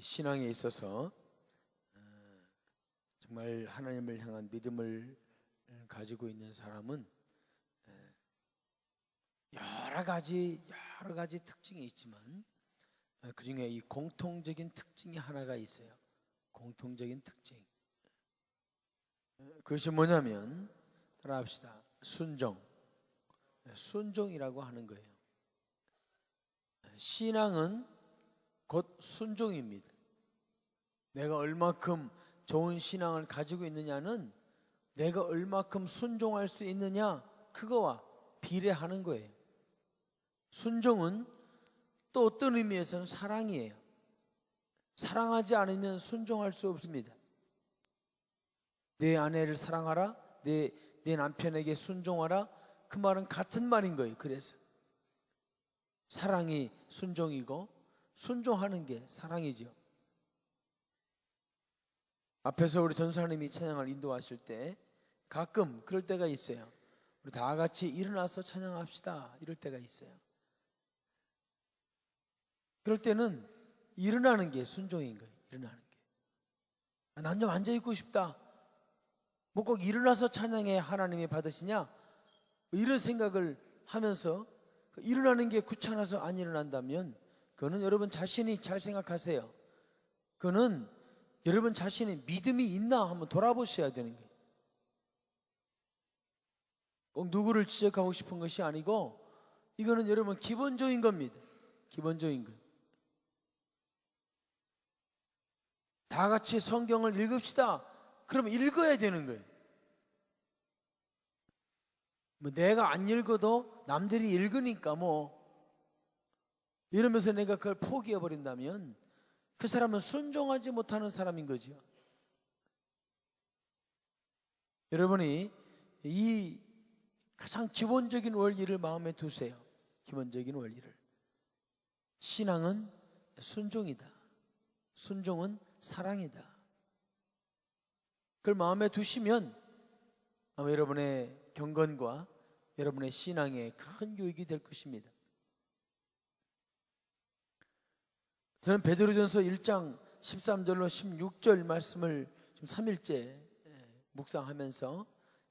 신앙에 있어서 정말 하나님을 향한 믿음을 가지고 있는 사람은 여러 가지 특징이 있지만 그 중에 이 공통적인 특징이 하나가 있어요. 공통적인 특징. 그것이 뭐냐면 따라합시다. 순종이라고 하는 거예요. 신앙은 곧 순종입니다. 내가 얼마큼 좋은 신앙을 가지고 있느냐는 내가 얼마큼 순종할 수 있느냐 그거와 비례하는 거예요. 순종은 또 어떤 의미에서는 사랑이에요. 사랑하지 않으면 순종할 수 없습니다. 내 아내를 사랑하라, 내 남편에게 순종하라, 그 말은 같은 말인 거예요. 그래서 사랑이 순종이고 순종하는 게 사랑이죠. 앞에서 우리 전사님이 찬양을 인도하실 때 가끔 그럴 때가 있어요. 우리 다 같이 일어나서 찬양합시다 이럴 때가 있어요. 그럴 때는 일어나는 게 순종인 거예요. 일어나는 게. 난 좀 앉아있고 싶다. 뭐 꼭 일어나서 찬양해 하나님이 받으시냐? 이런 생각을 하면서 일어나는 게 귀찮아서 안 일어난다면 그거는 여러분 자신이 잘 생각하세요. 그거는 여러분 자신이 믿음이 있나 한번 돌아보셔야 되는 거예요. 꼭 누구를 지적하고 싶은 것이 아니고 이거는 여러분 기본적인 겁니다. 기본적인 것. 다 같이 성경을 읽읍시다. 그러면 읽어야 되는 거예요. 뭐 내가 안 읽어도 남들이 읽으니까 뭐 이러면서 내가 그걸 포기해 버린다면 그 사람은 순종하지 못하는 사람인 거죠. 여러분이 이 가장 기본적인 원리를 마음에 두세요. 기본적인 원리를. 신앙은 순종이다. 순종은 사랑이다. 그걸 마음에 두시면 아마 여러분의 경건과 여러분의 신앙에 큰 유익이 될 것입니다. 저는 베드로전서 1장 13절로 16절 말씀을 지금 3일째 묵상하면서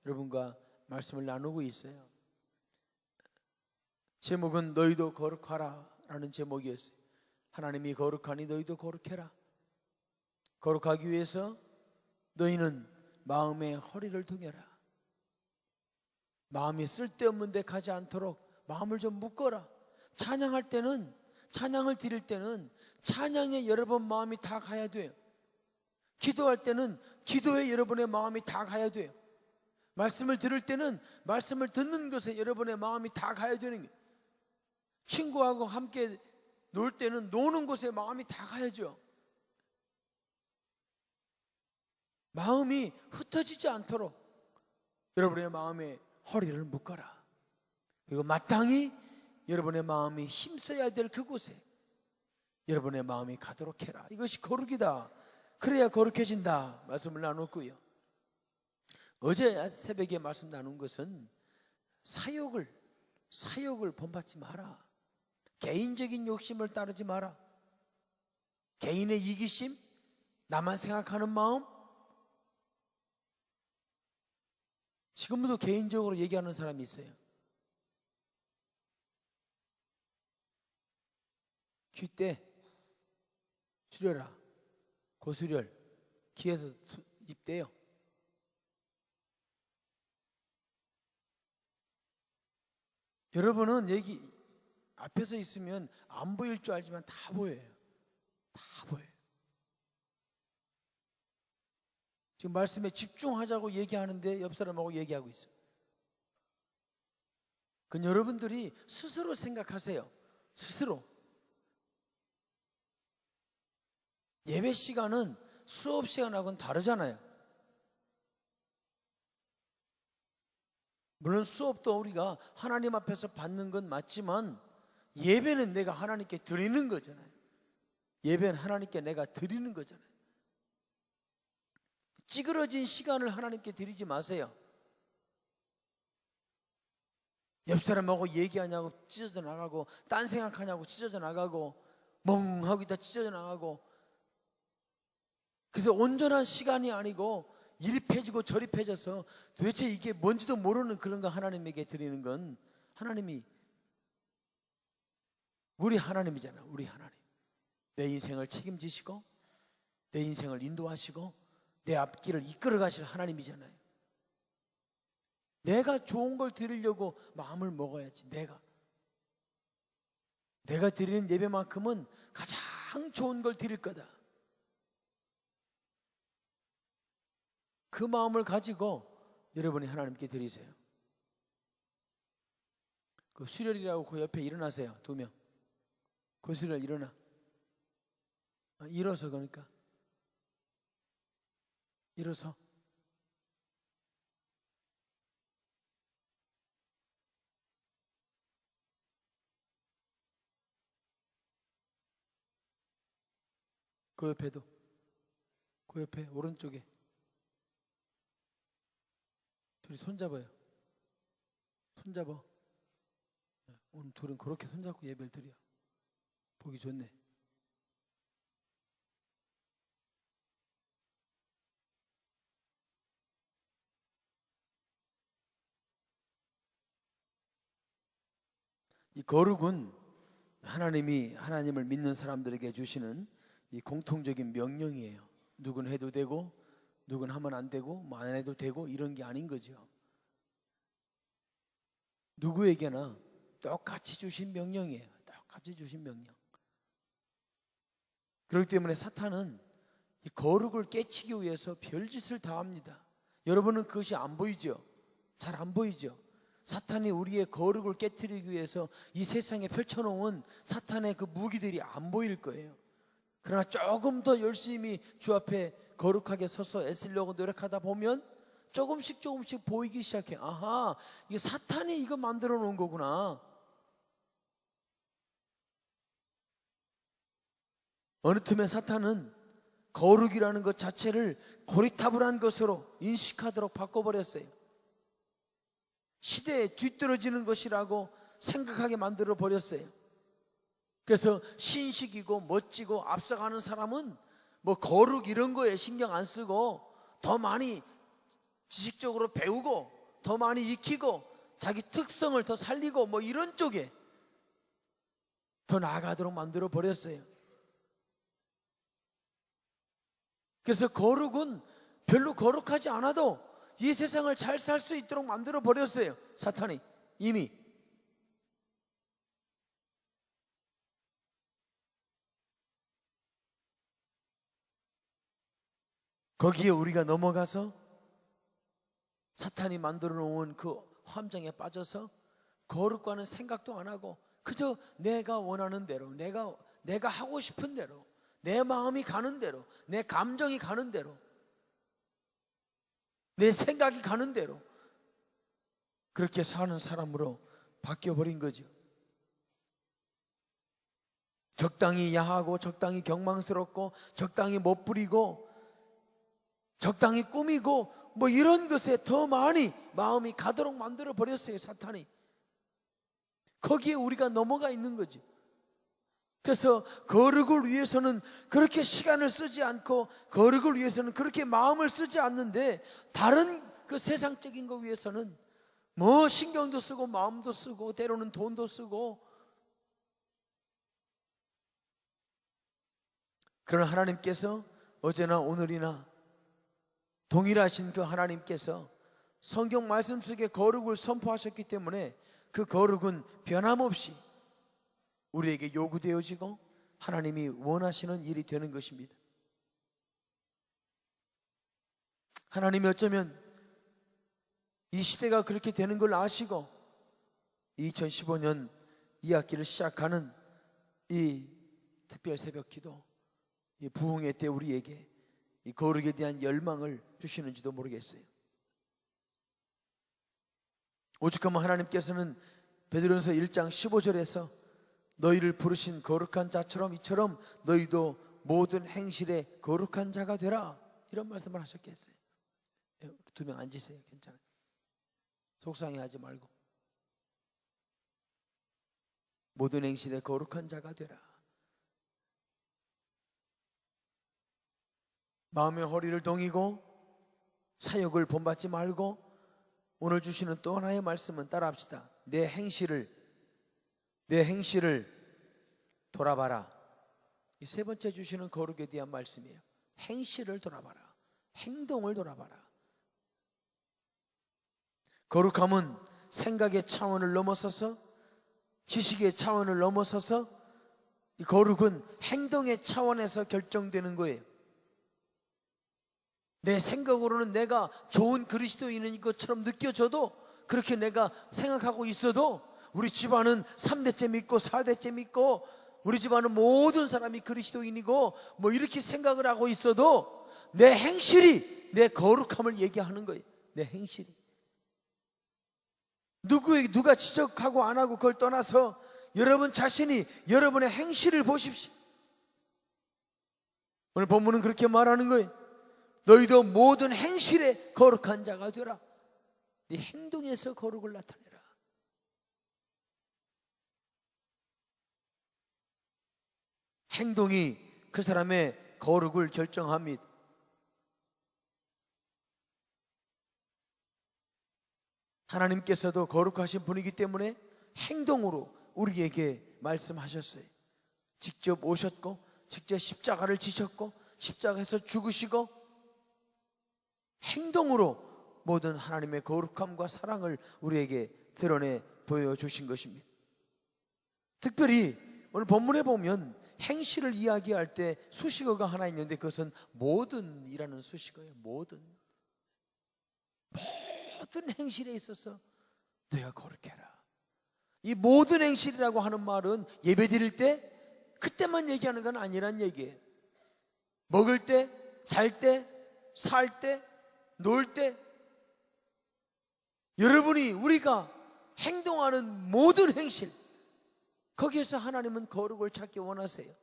여러분과 말씀을 나누고 있어요. 제목은 너희도 거룩하라 라는 제목이었어요. 하나님이 거룩하니 너희도 거룩해라. 거룩하기 위해서 너희는 마음의 허리를 동여라. 마음이 쓸데없는 데 가지 않도록 마음을 좀 묶어라. 찬양할 때는, 찬양을 드릴 때는 찬양에 여러분 마음이 다 가야 돼요. 기도할 때는 기도에 여러분의 마음이 다 가야 돼요. 말씀을 들을 때는 말씀을 듣는 것에 여러분의 마음이 다 가야 되는 거예요. 친구하고 함께 놀 때는 노는 곳에 마음이 다 가야죠. 마음이 흩어지지 않도록 여러분의 마음에 허리를 묶어라. 그리고 마땅히 여러분의 마음이 힘써야 될 그곳에 여러분의 마음이 가도록 해라. 이것이 거룩이다. 그래야 거룩해진다. 말씀을 나눴고요. 어제 새벽에 말씀 나눈 것은 사욕을 본받지 마라. 개인적인 욕심을 따르지 마라. 개인의 이기심, 나만 생각하는 마음. 지금도 개인적으로 얘기하는 사람이 있어요. 귓대 수려라. 고수렬 귀에서 입대요. 여러분은 여기 앞에서 있으면 안 보일 줄 알지만 다 보여요. 다 보여요. 지금 말씀에 집중하자고 얘기하는데 옆 사람하고 얘기하고 있어요. 그건 여러분들이 스스로 생각하세요. 스스로. 예배 시간은 수업 시간하고는 다르잖아요. 물론 수업도 우리가 하나님 앞에서 받는 건 맞지만 예배는 내가 하나님께 드리는 거잖아요. 예배는 하나님께 내가 드리는 거잖아요. 찌그러진 시간을 하나님께 드리지 마세요. 옆 사람하고 얘기하냐고 찢어져 나가고 딴 생각하냐고 찢어져 나가고 멍하고 있다 찢어져 나가고 그래서 온전한 시간이 아니고 이리 패지고 저리 패져서 도대체 이게 뭔지도 모르는 그런 거 하나님에게 드리는 건 하나님이 우리 하나님이잖아. 우리 하나님. 내 인생을 책임지시고 내 인생을 인도하시고 내 앞길을 이끌어 가실 하나님이잖아요. 내가 좋은 걸 드리려고 마음을 먹어야지. 내가 드리는 예배만큼은 가장 좋은 걸 드릴 거다. 그 마음을 가지고 여러분이 하나님께 드리세요. 그 수련이라고 그 옆에 일어나세요. 2명. 그 수련 일어나. 일어서. 그러니까 일어서. 그 옆에도. 그 옆에 오른쪽에 둘이 손잡아요. 손잡아. 오늘 둘은 그렇게 손잡고 예배를 드려. 보기 좋네. 이 거룩은 하나님을 믿는 사람들에게 주시는 이 공통적인 명령이에요. 누군 해도 되고 누군 하면 안 되고 뭐 안 해도 되고 이런 게 아닌 거죠. 누구에게나 똑같이 주신 명령이에요. 똑같이 주신 명령. 그렇기 때문에 사탄은 이 거룩을 깨치기 위해서 별짓을 다 합니다. 여러분은 그것이 안 보이죠? 잘 안 보이죠? 사탄이 우리의 거룩을 깨트리기 위해서 이 세상에 펼쳐놓은 사탄의 그 무기들이 안 보일 거예요. 그러나 조금 더 열심히 주 앞에 거룩하게 서서 애쓰려고 노력하다 보면 조금씩 보이기 시작해. 아하, 이게 사탄이 이거 만들어 놓은 거구나. 어느 틈에 사탄은 거룩이라는 것 자체를 고리타불한 것으로 인식하도록 바꿔버렸어요. 시대에 뒤떨어지는 것이라고 생각하게 만들어 버렸어요. 그래서 신식이고 멋지고 앞서가는 사람은 뭐 거룩 이런 거에 신경 안 쓰고 더 많이 지식적으로 배우고 더 많이 익히고 자기 특성을 더 살리고 뭐 이런 쪽에 더 나아가도록 만들어 버렸어요. 그래서 거룩은 별로 거룩하지 않아도 이 세상을 잘 살 수 있도록 만들어 버렸어요. 사탄이 이미. 거기에 우리가 넘어가서 사탄이 만들어 놓은 그 함정에 빠져서 거룩과는 생각도 안 하고 그저 내가 원하는 대로 내가 하고 싶은 대로 내 마음이 가는 대로 내 감정이 가는 대로 내 생각이 가는 대로 그렇게 사는 사람으로 바뀌어버린 거죠. 적당히 야하고 적당히 경망스럽고 적당히 멋부리고 적당히 꾸미고 뭐 이런 것에 더 많이 마음이 가도록 만들어 버렸어요. 사탄이. 거기에 우리가 넘어가 있는 거지. 그래서 거룩을 위해서는 그렇게 시간을 쓰지 않고 거룩을 위해서는 그렇게 마음을 쓰지 않는데 다른 그 세상적인 거 위해서는 뭐 신경도 쓰고 마음도 쓰고 때로는 돈도 쓰고. 그러나 하나님께서 어제나 오늘이나 동일하신 그 하나님께서 성경 말씀 속에 거룩을 선포하셨기 때문에 그 거룩은 변함없이 우리에게 요구되어지고 하나님이 원하시는 일이 되는 것입니다. 하나님이 어쩌면 이 시대가 그렇게 되는 걸 아시고 2015년 2학기를 시작하는 이 특별 새벽 기도, 이 부흥회 때 우리에게 이 거룩에 대한 열망을 주시는지도 모르겠어요. 오죽하면 하나님께서는 베드로전서 1장 15절에서 너희를 부르신 거룩한 자처럼 이처럼 너희도 모든 행실에 거룩한 자가 되라 이런 말씀을 하셨겠어요. 2명 앉으세요. 괜찮아요. 속상해하지 말고 모든 행실에 거룩한 자가 되라. 마음의 허리를 동이고 사욕을 본받지 말고 오늘 주시는 또 하나의 말씀은 따라합시다. 내 행실을 돌아봐라. 이 세 번째 주시는 거룩에 대한 말씀이에요. 행실을 돌아봐라. 행동을 돌아봐라. 거룩함은 생각의 차원을 넘어서서, 지식의 차원을 넘어서서 이 거룩은 행동의 차원에서 결정되는 거예요. 내 생각으로는 내가 좋은 그리스도인인 것처럼 느껴져도, 그렇게 내가 생각하고 있어도, 우리 집안은 3대째 믿고 4대째 믿고 우리 집안은 모든 사람이 그리스도인이고 뭐 이렇게 생각을 하고 있어도 내 행실이 내 거룩함을 얘기하는 거예요. 내 행실이. 누가 지적하고 안 하고 그걸 떠나서 여러분 자신이 여러분의 행실을 보십시오. 오늘 본문은 그렇게 말하는 거예요. 너희도 모든 행실에 거룩한 자가 되라. 네 행동에서 거룩을 나타내라. 행동이 그 사람의 거룩을 결정합니다. 하나님께서도 거룩하신 분이기 때문에 행동으로 우리에게 말씀하셨어요. 직접 오셨고 직접 십자가를 지셨고 십자가에서 죽으시고 행동으로 모든 하나님의 거룩함과 사랑을 우리에게 드러내 보여주신 것입니다. 특별히 오늘 본문에 보면 행실을 이야기할 때 수식어가 하나 있는데 그것은 모든이라는 수식어예요. 모든 행실에 있어서 너희가 거룩해라. 이 모든 행실이라고 하는 말은 예배 드릴 때 그때만 얘기하는 건 아니란 얘기예요. 먹을 때, 잘 때, 살 때, 놀 때, 여러분이 우리가 행동하는 모든 행실, 거기에서 하나님은 거룩을 찾기 원하세요.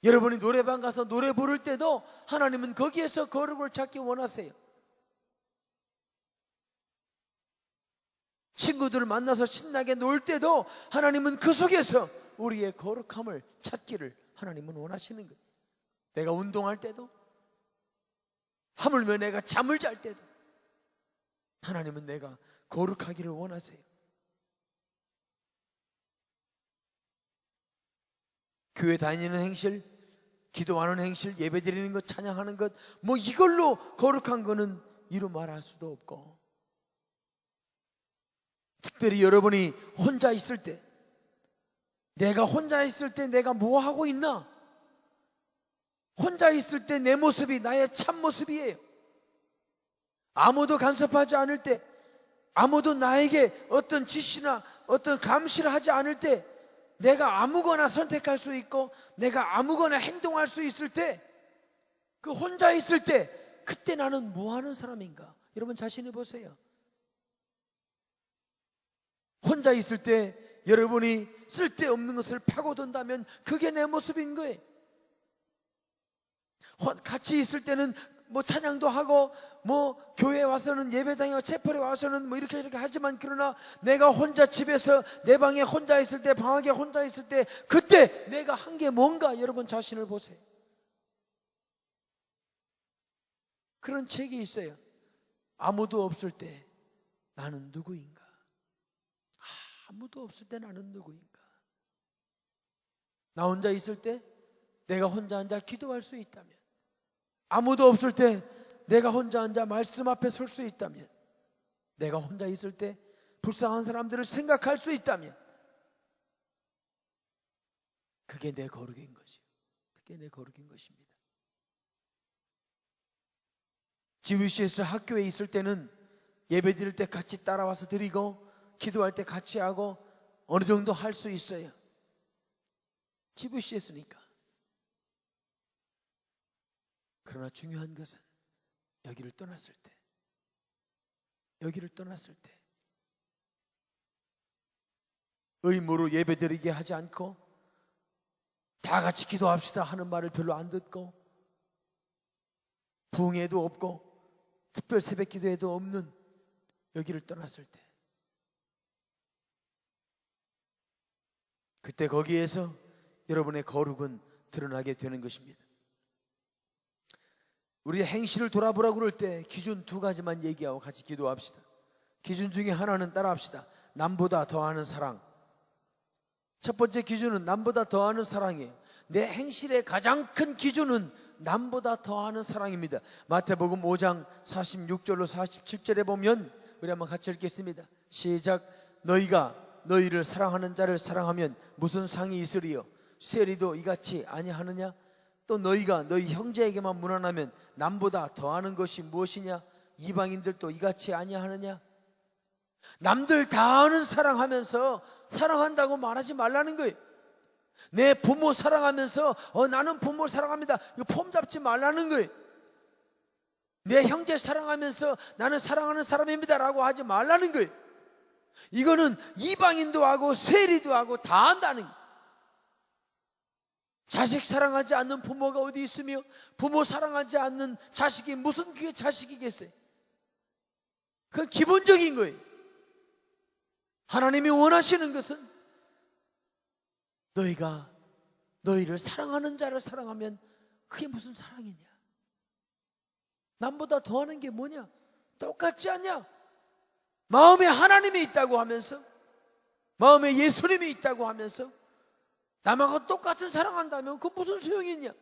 여러분이 노래방 가서 노래 부를 때도 하나님은 거기에서 거룩을 찾기 원하세요. 친구들을 만나서 신나게 놀 때도 하나님은 그 속에서 우리의 거룩함을 찾기를 하나님은 원하시는 거예요. 내가 운동할 때도, 하물며 내가 잠을 잘 때도 하나님은 내가 거룩하기를 원하세요. 교회 다니는 행실, 기도하는 행실, 예배 드리는 것, 찬양하는 것, 뭐 이걸로 거룩한 거는 이루 말할 수도 없고, 특별히 여러분이 혼자 있을 때, 내가 혼자 있을 때 내가 뭐 하고 있나? 혼자 있을 때 내 모습이 나의 참 모습이에요. 아무도 간섭하지 않을 때, 아무도 나에게 어떤 지시나 어떤 감시를 하지 않을 때, 내가 아무거나 선택할 수 있고 내가 아무거나 행동할 수 있을 때, 그 혼자 있을 때 그때 나는 뭐 하는 사람인가? 여러분 자신이 보세요. 혼자 있을 때 여러분이 쓸데없는 것을 파고든다면 그게 내 모습인 거예요. 같이 있을 때는 뭐 찬양도 하고 뭐 교회에 와서는 예배당에 채플에 와서는 뭐 이렇게 하지만, 그러나 내가 혼자 집에서 내 방에 혼자 있을 때, 방학에 혼자 있을 때, 그때 내가 한 게 뭔가? 여러분 자신을 보세요. 그런 책이 있어요. 아무도 없을 때 나는 누구인가? 아무도 없을 때 나는 누구인가? 나 혼자 있을 때 내가 혼자 앉아 기도할 수 있다면, 아무도 없을 때 내가 혼자 앉아 말씀 앞에 설 수 있다면, 내가 혼자 있을 때 불쌍한 사람들을 생각할 수 있다면, 그게 내 거룩인 것이요. 그게 내 거룩인 것입니다. GBC에서 학교에 있을 때는 예배 드릴 때 같이 따라와서 드리고 기도할 때 같이 하고 어느 정도 할 수 있어요. GBC였으니까. 그러나 중요한 것은 여기를 떠났을 때, 의무로 예배드리게 하지 않고 다 같이 기도합시다 하는 말을 별로 안 듣고, 부흥회도 없고 특별 새벽 기도회도 없는 여기를 떠났을 때, 그때 거기에서 여러분의 거룩은 드러나게 되는 것입니다. 우리의 행실을 돌아보라고 그럴 때 기준 두 가지만 얘기하고 같이 기도합시다. 기준 중에 하나는 따라합시다. 남보다 더하는 사랑. 첫 번째 기준은 남보다 더하는 사랑이에요. 내 행실의 가장 큰 기준은 남보다 더하는 사랑입니다. 마태복음 5장 46절로 47절에 보면 우리 한번 같이 읽겠습니다. 시작. 너희가 너희를 사랑하는 자를 사랑하면 무슨 상이 있으리요? 세리도 이같이 아니하느냐? 또 너희가 너희 형제에게만 무난하면 남보다 더하는 것이 무엇이냐? 이방인들도 이같이 아니하느냐? 남들 다 아는 사랑하면서 사랑한다고 말하지 말라는 거예요. 내 부모 사랑하면서 나는 부모 사랑합니다, 이거 폼 잡지 말라는 거예요. 내 형제 사랑하면서 나는 사랑하는 사람입니다 라고 하지 말라는 거예요. 이거는 이방인도 하고 세리도 하고 다 한다는 거예요. 자식 사랑하지 않는 부모가 어디 있으며 부모 사랑하지 않는 자식이 무슨 그게 자식이겠어요? 그건 기본적인 거예요. 하나님이 원하시는 것은 너희가 너희를 사랑하는 자를 사랑하면 그게 무슨 사랑이냐? 남보다 더하는 게 뭐냐? 똑같지 않냐? 마음에 하나님이 있다고 하면서, 마음에 예수님이 있다고 하면서 남하고 똑같은 사랑한다면 그 무슨 소용이 있냐?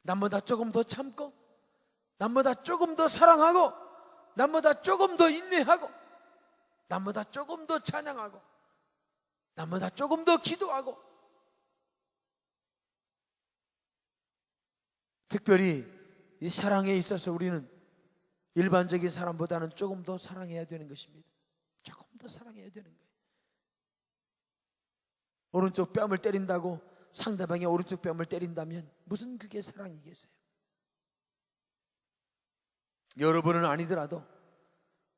남보다 조금 더 참고, 남보다 조금 더 사랑하고, 남보다 조금 더 인내하고, 남보다 조금 더 찬양하고, 남보다 조금 더 기도하고, 특별히 이 사랑에 있어서 우리는 일반적인 사람보다는 조금 더 사랑해야 되는 것입니다. 조금 더 사랑해야 되는 거예요. 오른쪽 뺨을 때린다고 상대방의 오른쪽 뺨을 때린다면 무슨 그게 사랑이겠어요? 여러분은 아니더라도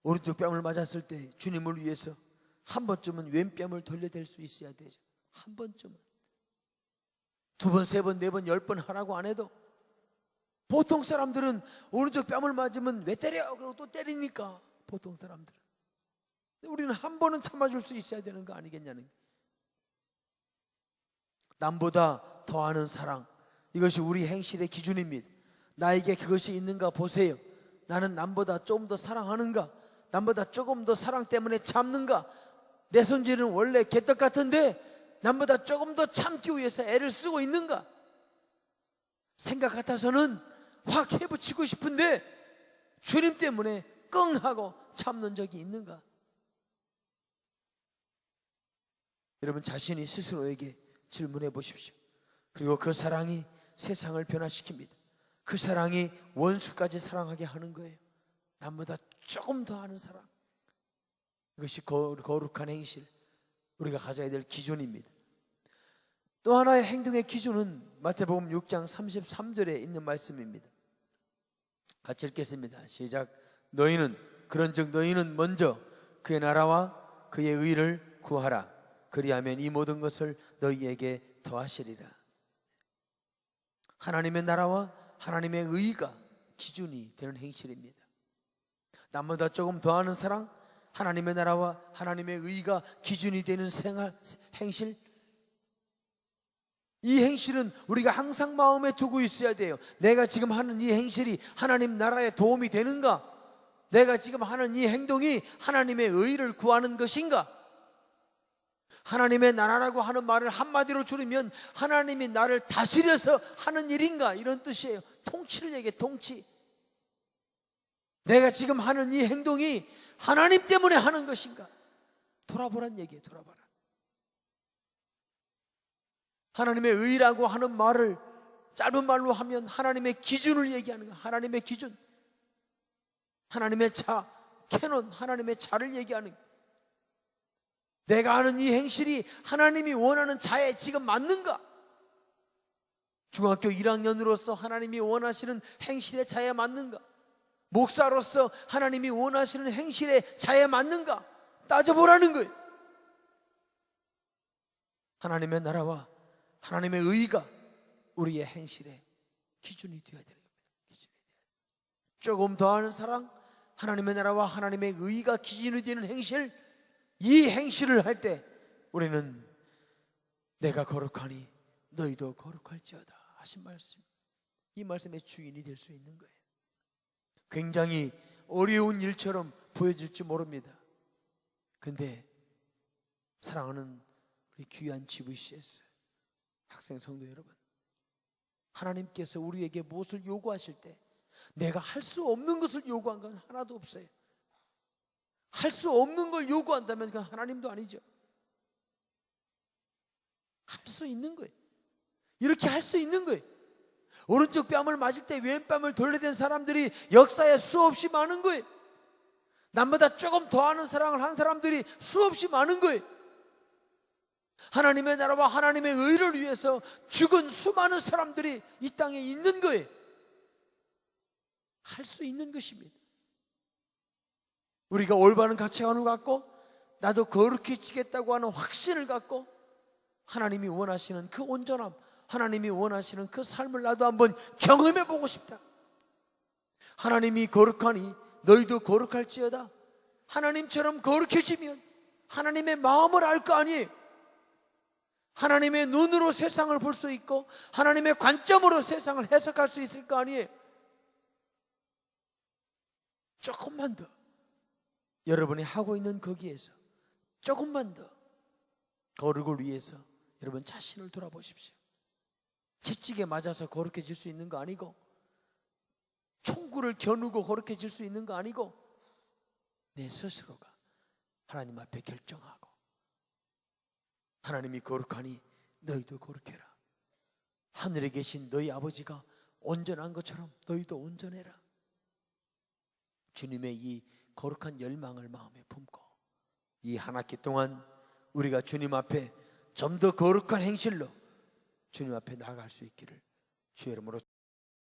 오른쪽 뺨을 맞았을 때 주님을 위해서 한 번쯤은 왼뺨을 돌려댈 수 있어야 되죠. 한 번쯤은. 두 번, 세 번, 네 번, 10번 하라고 안 해도 보통 사람들은 오른쪽 뺨을 맞으면 왜 때려? 그러고 또 때리니까 보통 사람들은. 우리는 한 번은 참아줄 수 있어야 되는 거 아니겠냐는 거예요. 남보다 더하는 사랑, 이것이 우리 행실의 기준입니다. 나에게 그것이 있는가 보세요. 나는 남보다 조금 더 사랑하는가? 남보다 조금 더 사랑 때문에 참는가? 내 손질은 원래 개떡 같은데 남보다 조금 더 참기 위해서 애를 쓰고 있는가? 생각 같아서는 확 해붙이고 싶은데 주님 때문에 끙 하고 참는 적이 있는가? 여러분 자신이 스스로에게 질문해 보십시오. 그리고 그 사랑이 세상을 변화시킵니다. 그 사랑이 원수까지 사랑하게 하는 거예요. 남보다 조금 더 하는 사랑. 이것이 거룩한 행실, 우리가 가져야 될 기준입니다. 또 하나의 행동의 기준은 마태복음 6장 33절에 있는 말씀입니다. 같이 읽겠습니다. 시작. 너희는 그런즉 너희는 먼저 그의 나라와 그의 의를 구하라. 그리하면 이 모든 것을 너희에게 더하시리라. 하나님의 나라와 하나님의 의가 기준이 되는 행실입니다. 남보다 조금 더하는 사랑, 하나님의 나라와 하나님의 의가 기준이 되는 행실, 이 행실은 우리가 항상 마음에 두고 있어야 돼요. 내가 지금 하는 이 행실이 하나님 나라에 도움이 되는가? 내가 지금 하는 이 행동이 하나님의 의를 구하는 것인가? 하나님의 나라라고 하는 말을 한마디로 줄이면 하나님이 나를 다스려서 하는 일인가? 이런 뜻이에요. 통치를 얘기해, 통치. 내가 지금 하는 이 행동이 하나님 때문에 하는 것인가? 돌아보란 얘기예요. 돌아봐라. 하나님의 의라고 하는 말을 짧은 말로 하면 하나님의 기준을 얘기하는 거예요. 하나님의 기준, 하나님의 자, 캐논, 하나님의 자를 얘기하는 거예요. 내가 하는 이 행실이 하나님이 원하는 자에 지금 맞는가? 중학교 1학년으로서 하나님이 원하시는 행실의 자에 맞는가? 목사로서 하나님이 원하시는 행실의 자에 맞는가? 따져보라는 거예요. 하나님의 나라와 하나님의 의가 우리의 행실의 기준이 되어야 되는 겁니다. 기준이 되어야 돼요. 조금 더 하는 사랑, 하나님의 나라와 하나님의 의가 기준이 되는 행실, 이 행실을 할 때 우리는 내가 거룩하니 너희도 거룩할지어다 하신 말씀, 이 말씀의 주인이 될 수 있는 거예요. 굉장히 어려운 일처럼 보여질지 모릅니다. 근데 사랑하는 우리 귀한 GVCS 학생 성도 여러분, 하나님께서 우리에게 무엇을 요구하실 때 내가 할 수 없는 것을 요구한 건 하나도 없어요. 할 수 없는 걸 요구한다면 그건 하나님도 아니죠. 할 수 있는 거예요. 이렇게 할 수 있는 거예요. 오른쪽 뺨을 맞을 때 왼뺨을 돌려댄 사람들이 역사에 수없이 많은 거예요. 남보다 조금 더 하는 사랑을 한 사람들이 수없이 많은 거예요. 하나님의 나라와 하나님의 의를 위해서 죽은 수많은 사람들이 이 땅에 있는 거예요. 할 수 있는 것입니다. 우리가 올바른 가치관을 갖고 나도 거룩히 지겠다고 하는 확신을 갖고 하나님이 원하시는 그 온전함, 하나님이 원하시는 그 삶을 나도 한번 경험해 보고 싶다. 하나님이 거룩하니 너희도 거룩할지어다. 하나님처럼 거룩해지면 하나님의 마음을 알 거 아니에요. 하나님의 눈으로 세상을 볼 수 있고 하나님의 관점으로 세상을 해석할 수 있을 거 아니에요. 조금만 더 여러분이 하고 있는 거기에서 조금만 더 거룩을 위해서 여러분 자신을 돌아보십시오. 채찍에 맞아서 거룩해질 수 있는 거 아니고, 총구를 겨누고 거룩해질 수 있는 거 아니고, 내 스스로가 하나님 앞에 결정하고 하나님이 거룩하니 너희도 거룩해라. 하늘에 계신 너희 아버지가 온전한 것처럼 너희도 온전해라. 주님의 이 거룩한 열망을 마음에 품고 이 한 학기 동안 우리가 주님 앞에 좀 더 거룩한 행실로 주님 앞에 나아갈 수 있기를 주의 이름으로